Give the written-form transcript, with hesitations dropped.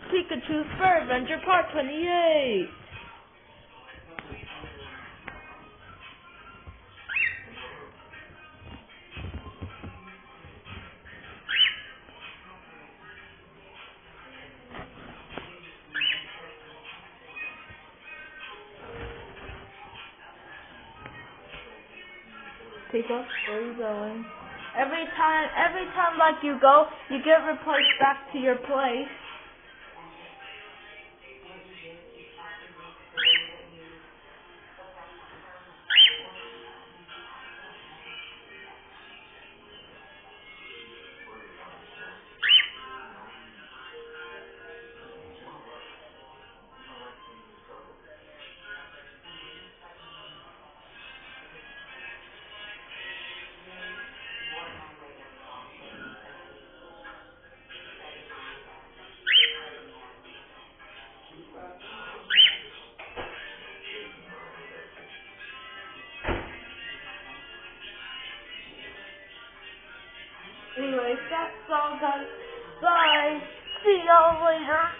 Pikachu's Fur Adventure Part 28! Pika, where are you going? Every time like you go, you get replaced back to your place. Anyways, that's all guys. Bye. See y'all later.